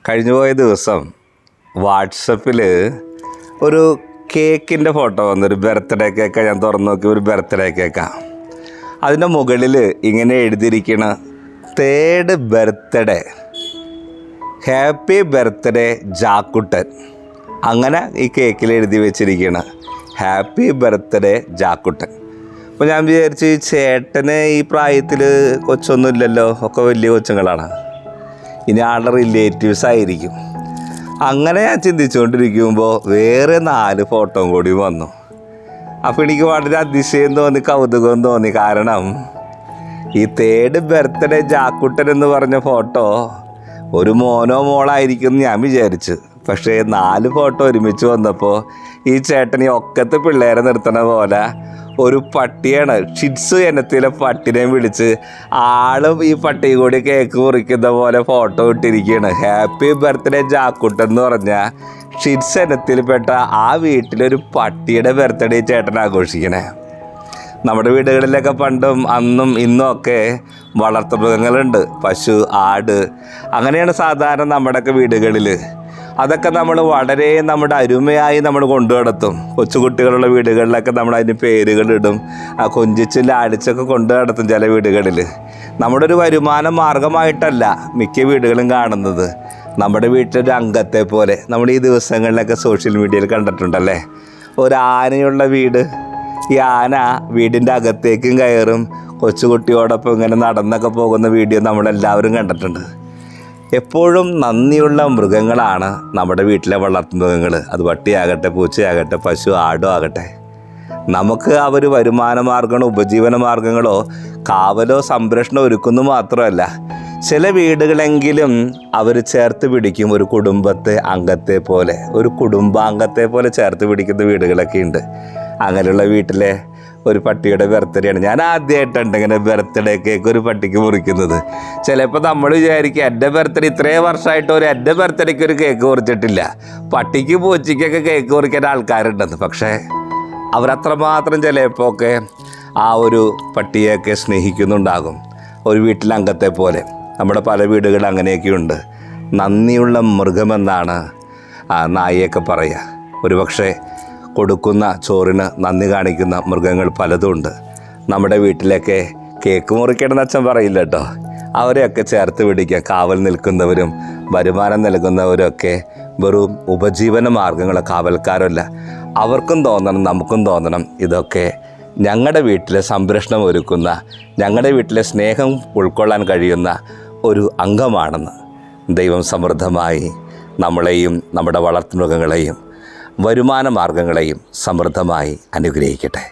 കഴിഞ്ഞുപോയ ദിവസം വാട്സപ്പിൽ ഒരു കേക്കിൻ്റെ ഫോട്ടോ വന്നൊരു ബർത്ത്ഡേ കേക്ക്. ഞാൻ തുറന്നു നോക്കി, ഒരു ബർത്ത്ഡേ കേക്കാണ്. അതിൻ്റെ മുകളിൽ ഇങ്ങനെ എഴുതിയിരിക്കണ 3rd ബർത്ത്ഡേ, ഹാപ്പി ബർത്ത്ഡേ ജാക്കുട്ടൻ. അങ്ങനെ ഈ കേക്കിൽ എഴുതി വെച്ചിരിക്കുകയാണ് ഹാപ്പി ബർത്ത്ഡേ ജാക്കുട്ടൻ. അപ്പോൾ ഞാൻ വിചാരിച്ചു, ഈ ചേട്ടന് ഈ പ്രായത്തിൽ കൊച്ചൊന്നുമില്ലല്ലോ, ഒക്കെ വലിയ കൊച്ചുങ്ങളാണ്, ഇനി ആളുടെ റിലേറ്റീവ്സ് ആയിരിക്കും. അങ്ങനെ ഞാൻ ചിന്തിച്ചുകൊണ്ടിരിക്കുമ്പോൾ വേറെ 4 ഫോട്ടോ കൂടി വന്നു. അപ്പോൾ എനിക്ക് വളരെ അതിശയം തോന്നി, കൗതുകം തോന്നി. കാരണം ഈ 3rd ബർത്ത്ഡേ ജാക്കുട്ടൻ എന്ന് പറഞ്ഞ ഫോട്ടോ ഒരു മോനോ മോളായിരിക്കും ഞാൻ വിചാരിച്ചു. പക്ഷേ 4 ഫോട്ടോ ഒരുമിച്ച് വന്നപ്പോൾ ഈ ചേട്ടൻ ഈ ഒക്കത്തെ പിള്ളേരെ നിർത്തണ പോലെ ഒരു പട്ടിയാണ്, ഷിറ്റ്സു ഇനത്തിലെ പട്ടിനെ വിളിച്ച് ആളും ഈ പട്ടി കൂടി കേക്ക് മുറിക്കുന്ന പോലെ ഫോട്ടോ ഇട്ടിരിക്കുകയാണ്. ഹാപ്പി ബർത്ത്ഡേ ജാക്കുട്ടൻ എന്ന് പറഞ്ഞാൽ ഷിറ്റ്സ് ഇനത്തിൽപ്പെട്ട ആ വീട്ടിലൊരു പട്ടിയുടെ ബർത്ത്ഡേ ചേട്ടൻ ആഘോഷിക്കണേ. നമ്മുടെ വീടുകളിലൊക്കെ പണ്ടും അന്നും ഇന്നും ഒക്കെ വളർത്തുമൃഗങ്ങളുണ്ട്, പശു, ആട്. അങ്ങനെയാണ് സാധാരണ നമ്മുടെയൊക്കെ വീടുകളിൽ. അതൊക്കെ നമ്മൾ വളരെ നമ്മുടെ അരുമയായി നമ്മൾ കൊണ്ടു നടത്തും. കൊച്ചുകുട്ടികളുള്ള വീടുകളിലൊക്കെ നമ്മൾ അതിന് പേരുകളിടും, കൊഞ്ചിച്ചും ലാളിച്ചൊക്കെ കൊണ്ടു നടത്തും ചില വീടുകളിൽ. നമ്മുടെ ഒരു വരുമാന മാർഗമായിട്ടല്ല മിക്ക വീടുകളും കാണുന്നത്, നമ്മുടെ വീട്ടിലൊരു അംഗത്തെ പോലെ. നമ്മൾ ഈ ദിവസങ്ങളിലൊക്കെ സോഷ്യൽ മീഡിയയിൽ കണ്ടിട്ടുണ്ടല്ലേ, ഒരു ആനയുള്ള വീട്. ഈ ആന വീടിൻ്റെ അകത്തേക്കും കയറും, കൊച്ചുകുട്ടിയോടൊപ്പം ഇങ്ങനെ നടന്നൊക്കെ പോകുന്ന വീഡിയോ നമ്മളെല്ലാവരും കണ്ടിട്ടുണ്ട്. എപ്പോഴും നന്ദിയുള്ള മൃഗങ്ങളാണ് നമ്മുടെ വീട്ടിലെ വളർത്തുമൃഗങ്ങൾ. അത് പട്ടിയാകട്ടെ, പൂച്ചയാകട്ടെ, പശു, ആടോ ആകട്ടെ. നമുക്ക് അവർ വരുമാന മാർഗങ്ങളോ ഉപജീവന മാർഗങ്ങളോ കാവലോ സംരക്ഷണമോ ഒരുക്കുന്നു മാത്രമല്ല, ചില വീടുകളെങ്കിലും അവർ ചേർത്ത് പിടിക്കും. ഒരു കുടുംബത്തെ അംഗത്തെ പോലെ, ഒരു കുടുംബാംഗത്തെ പോലെ ചേർത്ത് പിടിക്കുന്ന വീടുകളൊക്കെ ഉണ്ട്. അങ്ങനെയുള്ള വീട്ടിലെ ഒരു പട്ടിയുടെ ബർത്ത്ഡേയാണ്. ഞാൻ ആദ്യമായിട്ടുണ്ട് ഇങ്ങനെ ബർത്ത്ഡേ കേക്ക് ഒരു പട്ടിക്ക് മുറിക്കുന്നത്. ചിലപ്പോൾ നമ്മൾ വിചാരിക്കും, എൻ്റെ ബർത്ത്ഡേ ഇത്രയും വർഷമായിട്ട് എൻ്റെ ബർത്ത്ഡേക്ക് ഒരു കേക്ക് മുറിച്ചിട്ടില്ല, പട്ടിക്ക് പൂച്ചയ്ക്കൊക്കെ കേക്ക് മുറിക്കാൻ ആൾക്കാരുണ്ടെന്ന്. പക്ഷേ അവരത്രമാത്രം ചിലപ്പോൾ ഒക്കെ ആ ഒരു പട്ടിയെയൊക്കെ സ്നേഹിക്കുന്നുണ്ടാകും, ഒരു വീട്ടിലെ അംഗത്തെ പോലെ. നമ്മുടെ പല വീടുകളിൽ അങ്ങനെയൊക്കെയുണ്ട്. നന്ദിയുള്ള മൃഗമെന്നാണ് നായയൊക്കെ പറയുക. ഒരു പക്ഷേ കൊടുക്കുന്ന ചോറിന് നന്ദി കാണിക്കുന്ന മൃഗങ്ങൾ പലതുമുണ്ട്. നമ്മുടെ വീട്ടിലൊക്കെ കേക്ക് മുറിക്കണമെന്ന് അച്ഛൻ പറയില്ല കേട്ടോ. അവരെയൊക്കെ ചേർത്ത് പിടിക്കുക. കാവൽ നിൽക്കുന്നവരും വരുമാനം നൽകുന്നവരും ഒക്കെ വെറും ഉപജീവന മാർഗങ്ങളെ കാവൽക്കാരല്ല. അവർക്കും തോന്നണം, നമുക്കും തോന്നണം, ഇതൊക്കെ ഞങ്ങളുടെ വീട്ടിലെ സംരക്ഷണം ഒരുക്കുന്ന, ഞങ്ങളുടെ വീട്ടിലെ സ്നേഹം ഉൾക്കൊള്ളാൻ കഴിയുന്ന ഒരു അംഗമാണെന്ന്. ദൈവം സമൃദ്ധമായി നമ്മളെയും നമ്മുടെ വളർത്തുമൃഗങ്ങളെയും വരുമാന മാർഗങ്ങളെയും സമൃദ്ധമായി അനുഗ്രഹിക്കട്ടെ.